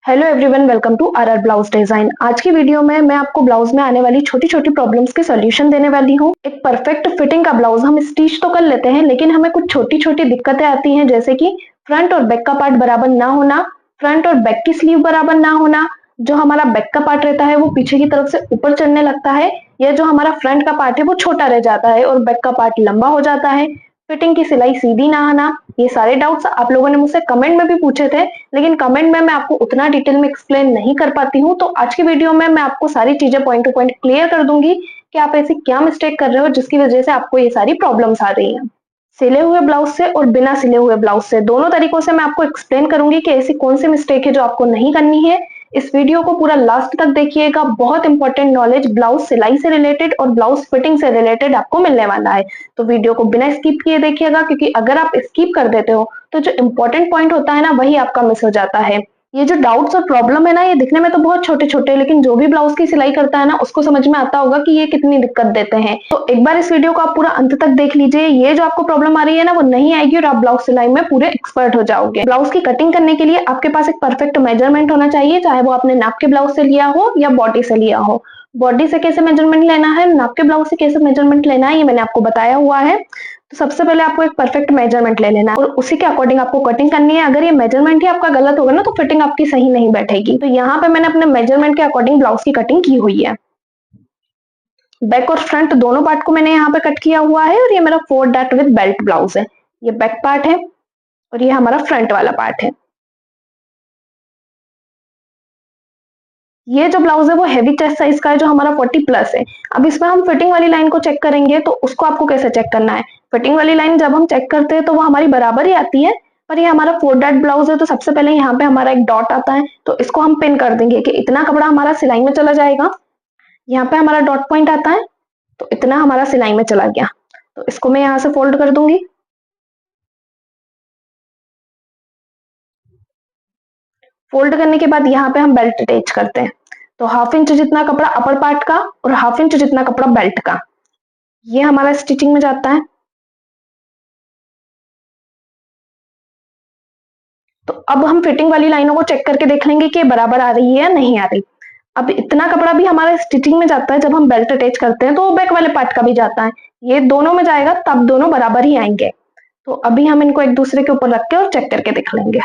Hello everyone, welcome to RR blouse design. आज की video में मैं आपको ब्लाउज में आने वाली छोटी छोटी प्रॉब्लम्स के सॉल्यूशन देने वाली हूँ। एक परफेक्ट फिटिंग का ब्लाउज हम स्टिच तो कर लेते हैं, लेकिन हमें कुछ छोटी छोटी दिक्कतें आती हैं, जैसे कि फ्रंट और बैक का पार्ट बराबर ना होना, फ्रंट और बैक की स्लीव बराबर ना होना, जो हमारा बैक का पार्ट रहता है वो पीछे की तरफ से ऊपर चढ़ने लगता है, या जो हमारा फ्रंट का पार्ट है वो छोटा रह जाता है और बैक का पार्ट लंबा हो जाता है, फिटिंग की सिलाई सीधी ना आना। ये सारे डाउट्स आप लोगों ने मुझसे कमेंट में भी पूछे थे, लेकिन कमेंट में मैं आपको उतना डिटेल में एक्सप्लेन नहीं कर पाती हूँ। तो आज की वीडियो में मैं आपको सारी चीजें पॉइंट टू पॉइंट क्लियर कर दूंगी कि आप ऐसी क्या मिस्टेक कर रहे हो जिसकी वजह से आपको ये सारी प्रॉब्लम्स आ रही हैं। सिले हुए ब्लाउज से और बिना सिले हुए ब्लाउज से दोनों तरीकों से मैं आपको एक्सप्लेन करूंगी कि ऐसी कौन सी मिस्टेक है जो आपको नहीं करनी है। इस वीडियो को पूरा लास्ट तक देखिएगा, बहुत इंपॉर्टेंट नॉलेज ब्लाउज सिलाई से रिलेटेड और ब्लाउज फिटिंग से रिलेटेड आपको मिलने वाला है। तो वीडियो को बिना स्किप किए देखिएगा, क्योंकि अगर आप स्किप कर देते हो तो जो इंपॉर्टेंट पॉइंट होता है ना, वही आपका मिस हो जाता है। ये जो डाउट्स और प्रॉब्लम है ना, ये दिखने में तो बहुत छोटे छोटे, लेकिन जो भी ब्लाउज की सिलाई करता है ना, उसको समझ में आता होगा कि ये कितनी दिक्कत देते हैं। तो एक बार इस वीडियो को आप पूरा अंत तक देख लीजिए। ये जो आपको प्रॉब्लम आ रही है ना, वो नहीं आएगी और आप ब्लाउज सिलाई में पूरे एक्सपर्ट हो जाओगे। ब्लाउज की कटिंग करने के लिए आपके पास एक परफेक्ट मेजरमेंट होना चाहिए, चाहे वो आपने नाप के ब्लाउज से लिया हो या बॉडी से लिया हो। बॉडी से कैसे मेजरमेंट लेना है, नाप के ब्लाउज से कैसे मेजरमेंट लेना है, ये मैंने आपको बताया हुआ है। तो सबसे पहले आपको एक परफेक्ट मेजरमेंट ले लेना है और उसी के अकॉर्डिंग आपको कटिंग करनी है। अगर ये मेजरमेंट ही आपका गलत होगा ना, तो फिटिंग आपकी सही नहीं बैठेगी। तो यहाँ पे मैंने अपने मेजरमेंट के अकॉर्डिंग ब्लाउज की कटिंग की हुई है। बैक और फ्रंट दोनों पार्ट को मैंने यहाँ पे कट किया हुआ है और ये मेरा 4 डैट विद बेल्ट ब्लाउज है। ये बैक पार्ट है और ये हमारा फ्रंट वाला पार्ट है। ये जो ब्लाउज है वो हैवी चेस्ट साइज का है, जो हमारा 40 प्लस है। अब इसमें हम फिटिंग वाली लाइन को चेक करेंगे, तो उसको आपको कैसे चेक करना है। फिटिंग वाली लाइन जब हम चेक करते हैं तो वो हमारी बराबर ही आती है, पर ये हमारा 4 डॉट ब्लाउज है, तो सबसे पहले यहाँ पे हमारा एक डॉट आता है, तो इसको हम पिन कर देंगे कि इतना कपड़ा हमारा सिलाई में चला जाएगा। यहाँ पे हमारा डॉट पॉइंट आता है, तो इतना हमारा सिलाई में चला गया। तो इसको मैं यहाँ से फोल्ड कर दूंगी। फोल्ड करने के बाद यहाँ पे हम बेल्ट अटैच करते हैं। तो 1/2 इंच जितना कपड़ा अपर पार्ट का और 1/2 इंच जितना कपड़ा बेल्ट का, ये हमारा स्टिचिंग में जाता है। तो अब हम फिटिंग वाली लाइनों को चेक करके देख लेंगे कि बराबर आ रही है या नहीं आ रही। अब इतना कपड़ा भी हमारा स्टिचिंग में जाता है, जब हम बेल्ट अटैच करते हैं तो बैक वाले पार्ट का भी जाता है। ये दोनों में जाएगा, तब दोनों बराबर ही आएंगे। तो अभी हम इनको एक दूसरे के ऊपर रख के और चेक करके देख लेंगे।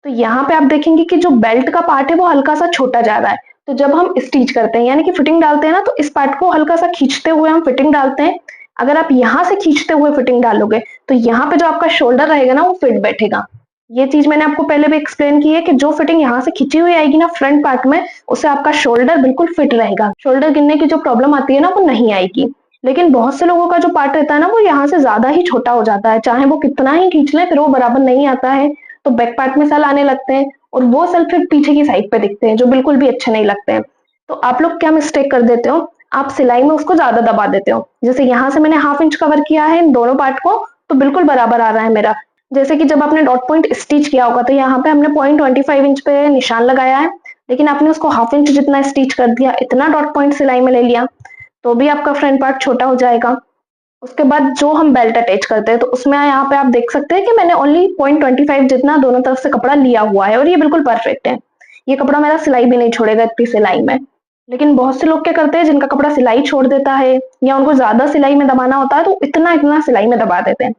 तो यहाँ पे आप देखेंगे कि जो बेल्ट का पार्ट है वो हल्का सा छोटा जा रहा है। तो जब हम स्टिच करते हैं यानी कि फिटिंग डालते हैं ना, तो इस पार्ट को हल्का सा खींचते हुए हम फिटिंग डालते हैं। अगर आप यहाँ से खींचते हुए फिटिंग डालोगे तो यहाँ पे जो आपका शोल्डर रहेगा ना, वो फिट बैठेगा। ये चीज मैंने आपको पहले भी एक्सप्लेन की है कि जो फिटिंग यहाँ से खींची हुई आएगी ना फ्रंट पार्ट में, उससे आपका शोल्डर बिल्कुल फिट रहेगा। शोल्डर गिरने की जो प्रॉब्लम आती है ना, वो नहीं आएगी। लेकिन बहुत से लोगों का जो पार्ट रहता है ना, वो यहाँ से ज्यादा ही छोटा हो जाता है, चाहे वो कितना ही खींच ले फिर वो बराबर नहीं आता है। तो बैक पार्ट में सेल आने लगते हैं और वो सेल फिर पीछे की साइड पे दिखते हैं, जो बिल्कुल भी अच्छे नहीं लगते हैं। तो आप लोग क्या मिस्टेक कर देते हो, आप सिलाई में उसको ज्यादा दबा देते हो। जैसे यहाँ से मैंने 1/2 इंच कवर किया है इन दोनों पार्ट को, तो बिल्कुल बराबर आ रहा है मेरा। जैसे कि जब आपने डॉट पॉइंट स्टिच किया होगा, तो यहाँ पे हमने 0.25 इंच पे निशान लगाया है, लेकिन आपने उसको 1/2 इंच जितना स्टिच कर दिया, इतना डॉट पॉइंट सिलाई में ले लिया, तो भी आपका फ्रंट पार्ट छोटा हो जाएगा। उसके बाद जो हम बेल्ट अटैच करते हैं, तो उसमें यहाँ पे आप देख सकते हैं कि मैंने ओनली 0.25 जितना दोनों तरफ से कपड़ा लिया हुआ है और ये बिल्कुल परफेक्ट है। ये कपड़ा मेरा सिलाई भी नहीं छोड़ेगा इतनी सिलाई में। लेकिन बहुत से लोग क्या करते हैं, जिनका कपड़ा सिलाई छोड़ देता है या उनको ज्यादा सिलाई में दबाना होता है, तो इतना इतना सिलाई में दबा देते हैं।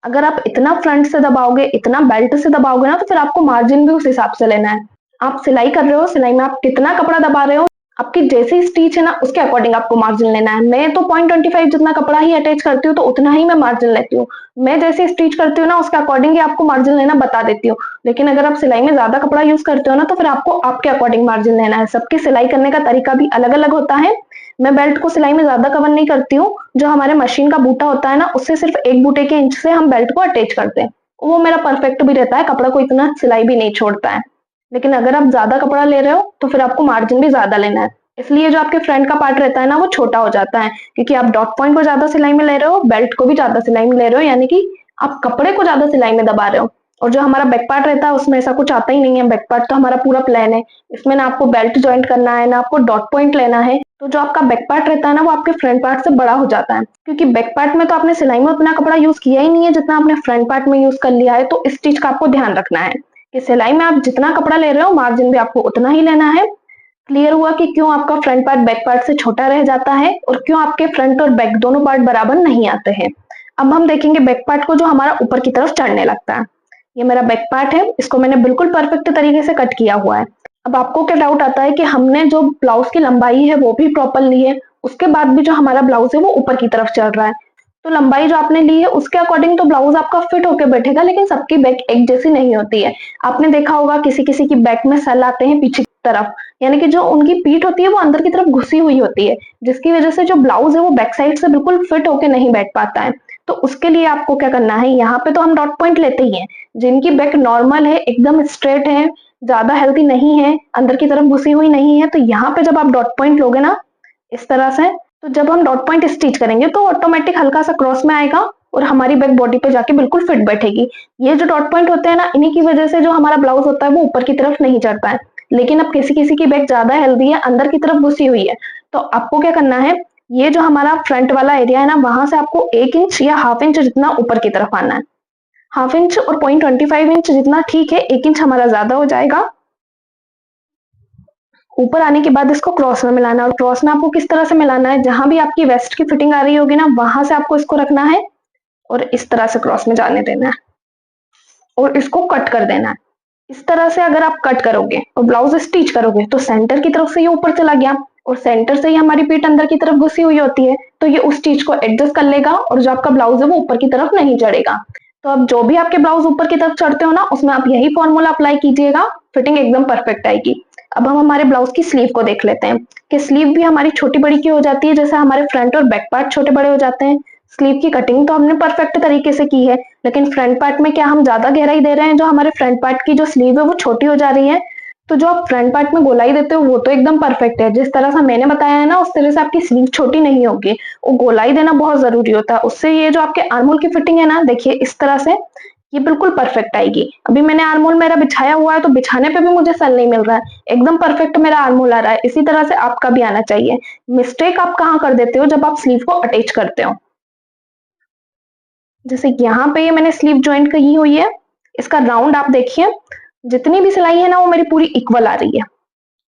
अगर आप इतना फ्रंट से दबाओगे, इतना बेल्ट से दबाओगे ना, तो फिर आपको मार्जिन भी उस हिसाब से लेना है। आप सिलाई कर रहे हो, सिलाई में आप कितना कपड़ा दबा रहे हो, आपकी जैसी स्टिच है ना, उसके अकॉर्डिंग आपको मार्जिन लेना है। मैं तो 0.25 जितना कपड़ा ही अटैच करती हूँ, तो उतना ही मैं मार्जिन लेती हूँ। मैं जैसे स्टिच करती हूँ ना, उसके अकॉर्डिंग ही आपको मार्जिन लेना बता देती हूँ। लेकिन अगर आप सिलाई में ज्यादा कपड़ा यूज करते हो ना, तो फिर आपको आपके अकॉर्डिंग मार्जिन लेना है। सबकी सिलाई करने का तरीका भी अलग अलग होता है। मैं बेल्ट को सिलाई में ज्यादा कवर नहीं करती हूँ। जो हमारे मशीन का बूटा होता है ना, उससे सिर्फ एक बूटे के इंच से हम बेल्ट को अटैच करते हैं। वो मेरा परफेक्ट भी रहता है, कपड़ा को इतना सिलाई भी नहीं छोड़ता है। लेकिन अगर आप ज्यादा कपड़ा ले रहे हो, तो फिर आपको मार्जिन भी ज्यादा लेना है। इसलिए जो आपके फ्रंट का पार्ट रहता है ना, वो छोटा हो जाता है, क्योंकि आप डॉट पॉइंट को ज्यादा सिलाई में ले रहे हो, बेल्ट को भी ज्यादा सिलाई में ले रहे हो, यानी कि आप कपड़े को ज्यादा सिलाई में दबा रहे हो। और जो हमारा बैक पार्ट रहता है, उसमें ऐसा कुछ आता ही नहीं है। बैक पार्ट तो हमारा पूरा प्लान है, इसमें ना आपको बेल्ट ज्वाइंट करना है, ना आपको डॉट पॉइंट लेना है। तो जो आपका बैक पार्ट रहता है ना, वो आपके फ्रंट पार्ट से बड़ा हो जाता है, क्योंकि बैक पार्ट में तो आपने सिलाई में उतना कपड़ा यूज किया ही नहीं है जितना आपने फ्रंट पार्ट में यूज कर लिया है। तो इस चीज का आपको ध्यान रखना है कि सिलाई में आप जितना कपड़ा ले रहे हो मार्जिन भी आपको उतना ही लेना है। क्लियर हुआ कि क्यों आपका फ्रंट पार्ट बैक पार्ट से छोटा रह जाता है और क्यों आपके फ्रंट और बैक दोनों पार्ट बराबर नहीं आते हैं। अब हम देखेंगे बैक पार्ट को जो हमारा ऊपर की तरफ चढ़ने लगता है। ये मेरा बैक पार्ट है, इसको मैंने बिल्कुल परफेक्ट तरीके से कट किया हुआ है। अब आपको क्या डाउट आता है कि हमने जो ब्लाउज की लंबाई है वो भी प्रॉपर ली है, उसके बाद भी जो हमारा ब्लाउज है वो ऊपर की तरफ चढ़ रहा है। तो लंबाई जो आपने ली है उसके अकॉर्डिंग तो ब्लाउज आपका फिट होकर बैठेगा, लेकिन सबकी बैक एक जैसी नहीं होती है। आपने देखा होगा किसी किसी की बैक में सल आते हैं पीछे की तरफ, यानी कि जो उनकी पीठ होती है वो अंदर की तरफ घुसी हुई होती है, जिसकी वजह से जो ब्लाउज है वो बैक साइड से बिल्कुल फिट होके नहीं बैठ पाता है। तो उसके लिए आपको क्या करना है, यहाँ पे तो हम डॉट पॉइंट लेते ही हैं। जिनकी बैक नॉर्मल है, एकदम स्ट्रेट है, ज्यादा हेल्थी नहीं है, अंदर की तरफ घुसी हुई नहीं है, तो यहाँ पे जब आप डॉट पॉइंट लोगे ना इस तरह से, तो जब हम डॉट पॉइंट स्टिच करेंगे तो ऑटोमेटिक हल्का सा क्रॉस में आएगा और हमारी बैक बॉडी पे जाके बिल्कुल फिट बैठेगी। ये जो डॉट पॉइंट होते हैं ना, इन्हीं की वजह से जो हमारा ब्लाउज होता है वो ऊपर की तरफ नहीं चढ़ता है। लेकिन अब किसी किसी की बैक ज्यादा हेल्दी है, अंदर की तरफ घुसी हुई है, तो आपको क्या करना है, ये जो हमारा फ्रंट वाला एरिया है ना, वहां से आपको 1 इंच या हाफ इंच जितना ऊपर की तरफ आना है। हाफ इंच और 0.25 इंच जितना ठीक है, 1 इंच हमारा ज्यादा हो जाएगा। ऊपर आने के बाद इसको क्रॉस में मिलाना है, और क्रॉस में आपको किस तरह से मिलाना है, जहां भी आपकी वेस्ट की फिटिंग आ रही होगी ना वहां से आपको इसको रखना है और इस तरह से क्रॉस में जाने देना है और इसको कट कर देना है। इस तरह से अगर आप कट करोगे और ब्लाउज स्टिच करोगे तो सेंटर की तरफ से ये ऊपर चला गया और सेंटर से ही हमारी पीठ अंदर की तरफ घुसी हुई होती है, तो ये उस चीज को एडजस्ट कर लेगा और जो आपका ब्लाउज है वो ऊपर की तरफ नहीं चढ़ेगा। तो अब जो भी आपके ब्लाउज ऊपर की तरफ चढ़ते हो ना, उसमें आप यही फॉर्मूला अप्लाई कीजिएगा, फिटिंग एकदम परफेक्ट आएगी। अब हम हमारे ब्लाउज की स्लीव को देख लेते हैं कि स्लीव भी हमारी छोटी बड़ी की हो जाती है, जैसे हमारे फ्रंट और बैक पार्ट छोटे बड़े हो जाते हैं। स्लीव की कटिंग तो हमने परफेक्ट तरीके से की है, लेकिन फ्रंट पार्ट में क्या हम ज्यादा गहराई दे रहे हैं, जो हमारे फ्रंट पार्ट की जो स्लीव है वो छोटी हो जा रही है। तो जो आप फ्रंट पार्ट में गोलाई देते हो वो तो एकदम परफेक्ट है, जिस तरह से मैंने बताया है ना उस तरह से आपकी स्लीव छोटी नहीं होगी। वो गोलाई देना बहुत जरूरी होता है, उससे ये जो आपके आर्महोल की फिटिंग है ना, देखिए इस तरह से ये बिल्कुल परफेक्ट आएगी। अभी मैंने आर्महोल मेरा बिछाया हुआ है तो बिछाने पे भी मुझे सल नहीं मिल रहा है, एकदम परफेक्ट मेरा आर्महोल आ रहा है। इसी तरह से आपका भी आना चाहिए। मिस्टेक आप कहाँ कर देते हो, जब आप स्लीव को अटैच करते हो। जैसे यहाँ पे ये मैंने स्लीव ज्वाइंट की हुई है, इसका राउंड आप देखिए, जितनी भी सिलाई है ना वो मेरी पूरी इक्वल आ रही है।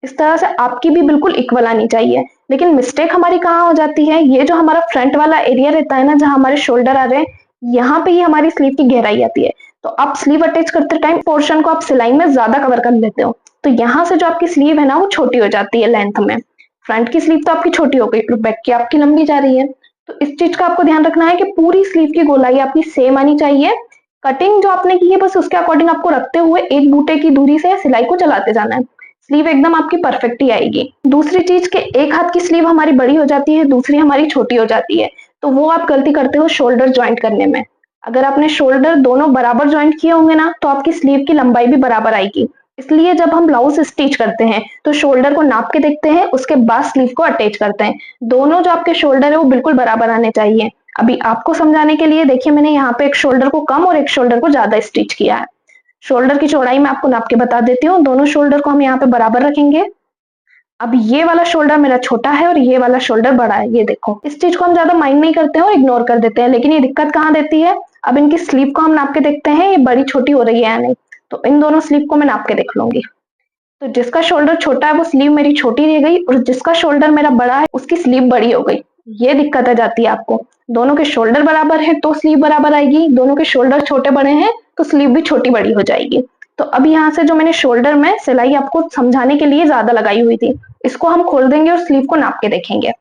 इस तरह से आपकी भी बिल्कुल इक्वल आनी चाहिए। लेकिन मिस्टेक हमारी कहाँ हो जाती है, ये जो हमारा फ्रंट वाला एरिया रहता है ना, जहाँ हमारे शोल्डर आ रहे हैं, यहाँ पे ही हमारी स्लीव की गहराई आती है। तो आप स्लीव अटैच करते टाइम पोर्शन को आप सिलाई में ज्यादा कवर कर लेते हो, तो यहाँ से जो आपकी स्लीव है ना वो छोटी हो जाती है लेंथ में। फ्रंट की स्लीव तो आपकी छोटी हो गई, बैक की आपकी लंबी जा रही है। तो इस चीज का आपको ध्यान रखना है कि पूरी स्लीव की गोलाई आपकी सेम आनी चाहिए। कटिंग जो आपने की है बस उसके अकॉर्डिंग आपको रखते हुए एक बूटे की दूरी से सिलाई को चलाते जाना है। स्लीव एकदम आपकी परफेक्ट ही आएगी। दूसरी चीज के एक हाथ की स्लीव हमारी बड़ी हो जाती है, दूसरी हमारी छोटी हो जाती है, तो वो आप गलती करते हो शोल्डर ज्वाइंट करने में। अगर आपने शोल्डर दोनों बराबर ज्वाइंट किए होंगे ना, तो आपकी स्लीव की लंबाई भी बराबर आएगी। इसलिए जब हम ब्लाउज स्टिच करते हैं तो शोल्डर को नाप के देखते हैं, उसके बाद स्लीव को अटैच करते हैं। दोनों जो आपके शोल्डर है वो बिल्कुल बराबर आने चाहिए। अभी आपको समझाने के लिए देखिए, मैंने यहाँ पे एक शोल्डर को कम और एक शोल्डर को ज्यादा स्टिच किया है। शोल्डर की चौड़ाई मैं आपको नाप के बता देती हूँ, दोनों शोल्डर को हम यहाँ पे बराबर रखेंगे। अब ये वाला शोल्डर मेरा छोटा है और ये वाला शोल्डर बड़ा है, ये देखो। इस चीज को हम ज्यादा माइंड नहीं करते हैं और इग्नोर कर देते हैं, लेकिन ये दिक्कत कहाँ देती है। अब इनकी स्लीव को हम नाप के देखते हैं, ये बड़ी छोटी हो रही है या नहीं। तो इन दोनों स्लीव को मैं नाप के देख लूंगी। तो जिसका शोल्डर छोटा है वो स्लीव मेरी छोटी रह गई, और जिसका शोल्डर मेरा बड़ा है उसकी स्लीव बड़ी हो गई। ये दिक्कत आ जाती है आपको। दोनों के शोल्डर बराबर है तो स्लीव बराबर आएगी, दोनों के शोल्डर छोटे बड़े हैं तो स्लीव भी छोटी बड़ी हो जाएगी। तो अब यहाँ से जो मैंने शोल्डर में सिलाई आपको समझाने के लिए ज्यादा लगाई हुई थी, इसको हम खोल देंगे और स्लीव को नाप के देखेंगे।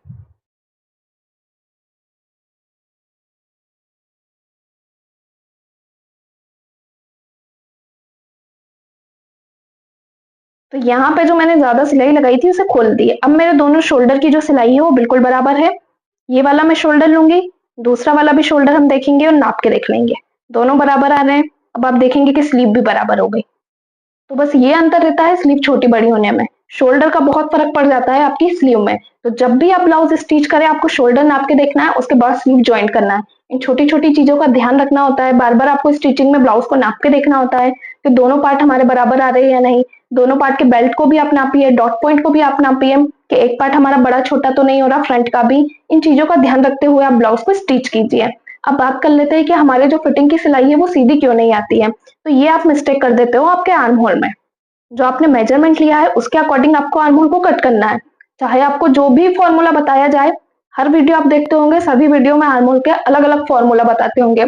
तो यहाँ पे जो मैंने ज्यादा सिलाई लगाई थी उसे खोल दी। अब मेरे दोनों शोल्डर की जो सिलाई है वो बिल्कुल बराबर है। ये वाला मैं शोल्डर लूंगी, दूसरा वाला भी शोल्डर हम देखेंगे और नाप के देख लेंगे, दोनों बराबर आ रहे हैं। अब आप देखेंगे कि स्लीव भी बराबर हो गई। तो बस ये अंतर रहता है स्लीव छोटी बड़ी होने में। शोल्डर का बहुत फर्क पड़ जाता है आपकी स्लीव में। तो जब भी आप ब्लाउज स्टिच करें आपको शोल्डर नाप के देखना है, उसके बाद स्लीव ज्वाइंट करना है। इन छोटी छोटी चीजों का ध्यान रखना होता है, बार बार आपको स्टिचिंग में ब्लाउज को नाप के देखना होता है कि दोनों पार्ट हमारे बराबर आ रहे हैं या नहीं। दोनों पार्ट के बेल्ट को भी आप नापिए, डॉट पॉइंट को भी आप नापिए कि एक पार्ट हमारा बड़ा छोटा तो नहीं हो रहा, फ्रंट का भी। इन चीजों का ध्यान रखते हुए आप ब्लाउज को स्टिच कीजिए। अब बात कर लेते हैं कि हमारे जो फिटिंग की सिलाई है वो सीधी क्यों नहीं आती है। तो ये आप मिस्टेक कर देते हो आपके आर्म होल में। जो आपने मेजरमेंट लिया है उसके अकॉर्डिंग आपको आर्म होल को कट करना है। चाहे आपको जो भी फॉर्मूला बताया जाए, हर वीडियो आप देखते होंगे, सभी वीडियो में आर्म होल के अलग अलग फॉर्मूला बताते होंगे।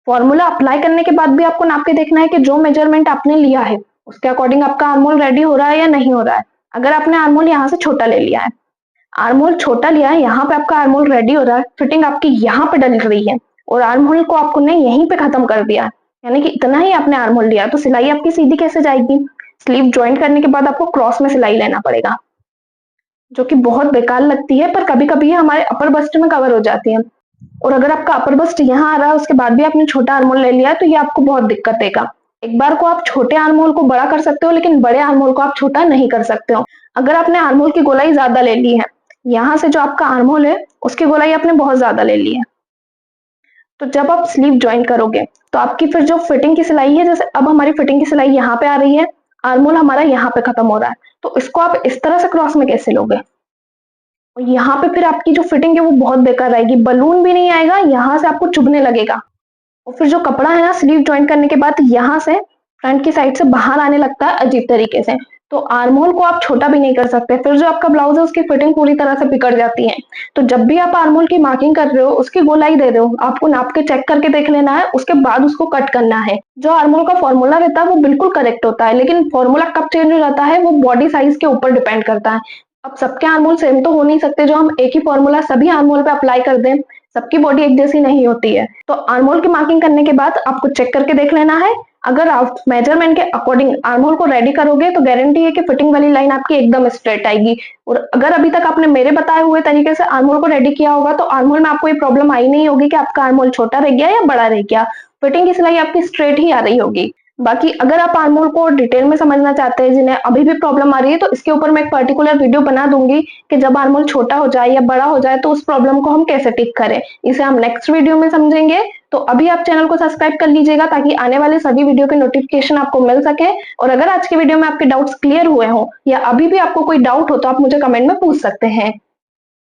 फॉर्मूला अप्लाई करने के बाद भी आपको नाप के देखना है कि जो मेजरमेंट आपने लिया है उसके अकॉर्डिंग आपका आर्म होल रेडी हो रहा है या नहीं हो रहा है। अगर आपने आर्म होल यहाँ से छोटा ले लिया है, आर्म होल छोटा लिया है, यहाँ पे आपका आर्म होल रेडी हो रहा है, फिटिंग आपकी यहाँ पे डल रही है और आर्म होल को आपने यहीं पे खत्म कर दिया है, यानी कि इतना ही आपने आर्म होल लिया, तो सिलाई आपकी सीधी कैसे जाएगी। स्लीव ज्वाइंट करने के बाद आपको क्रॉस में सिलाई लेना पड़ेगा, जो कि बहुत बेकार लगती है, पर कभी कभी हमारे अपर बस्ट में कवर हो जाती है। और अगर आपका अपर बस्ट यहाँ आ रहा है उसके बाद भी आपने छोटा आर्म होल ले लिया है तो ये आपको बहुत दिक्कत देगा। एक बार को आप छोटे आर्म होल को बड़ा कर सकते हो, लेकिन बड़े आर्म होल को आप छोटा नहीं कर सकते हो। अगर आपने आर्म होल की गोलाई ज्यादा ले ली है, यहाँ से जो आपका आर्म होल है उसकी गोलाई आपने बहुत ज्यादा ले ली है, तो जब आप स्लीव ज्वाइन करोगे तो आपकी फिर जो फिटिंग की सिलाई है, जैसे अब हमारी फिटिंग की सिलाई यहाँ पे आ रही है, आर्म होल हमारा यहाँ पे खत्म हो रहा है, तो इसको आप इस तरह से क्रॉस में कैसे लोगे। और यहाँ पे फिर आपकी जो फिटिंग है वो बहुत बेकार रहेगी, बलून भी नहीं आएगा, यहाँ से आपको चुभने लगेगा। और फिर जो कपड़ा है ना, स्लीव ज्वाइन करने के बाद यहाँ से फ्रंट की साइड से बाहर आने लगता है अजीब तरीके से, तो आर्म होल को आप छोटा भी नहीं कर सकते। फिर जो आपका ब्लाउज है उसकी फिटिंग पूरी तरह से बिगड़ जाती है। तो जब भी आप आर्म होल की मार्किंग कर रहे हो, उसकी गोलाई दे रहे हो, आपको नाप के चेक करके देख लेना है, उसके बाद उसको कट करना है। जो आर्म होल का फॉर्मूला रहता है वो बिल्कुल करेक्ट होता है, लेकिन फॉर्मूला कब चेंज हो जाता है वो बॉडी साइज के ऊपर डिपेंड करता है। अब सबके आर्म होल सेम तो हो नहीं सकते, जो हम एक ही फॉर्मूला सभी आर्म होल पे अप्लाई कर दें, सबकी बॉडी एक जैसी नहीं होती है। तो आर्म होल की मार्किंग करने के बाद आपको चेक करके देख लेना है। अगर आप मेजरमेंट के अकॉर्डिंग आर्म होल को रेडी करोगे तो गारंटी है कि फिटिंग वाली लाइन आपकी एकदम स्ट्रेट आएगी। और अगर अभी तक आपने मेरे बताए हुए तरीके से आर्म होल को रेडी किया होगा तो आर्म होल में आपको ये प्रॉब्लम आई नहीं होगी कि आपका आर्म होल छोटा रह गया या बड़ा रह गया, फिटिंग की सिलाई आपकी स्ट्रेट ही आ रही होगी। बाकी अगर आप आर्म होल को डिटेल में समझना चाहते हैं, जिन्हें अभी भी प्रॉब्लम आ रही है, तो इसके ऊपर मैं एक पर्टिकुलर वीडियो बना दूंगी कि जब आर्म होल छोटा हो जाए या बड़ा हो जाए तो उस प्रॉब्लम को हम कैसे ठीक करें। इसे हम नेक्स्ट वीडियो में समझेंगे। तो अभी आप चैनल को सब्सक्राइब कर लीजिएगा ताकि आने वाले सभी वीडियो के नोटिफिकेशन आपको मिल सके। और अगर आज के वीडियो में आपके डाउट्स क्लियर हुए हो या अभी भी आपको कोई डाउट हो तो आप मुझे कमेंट में पूछ सकते हैं।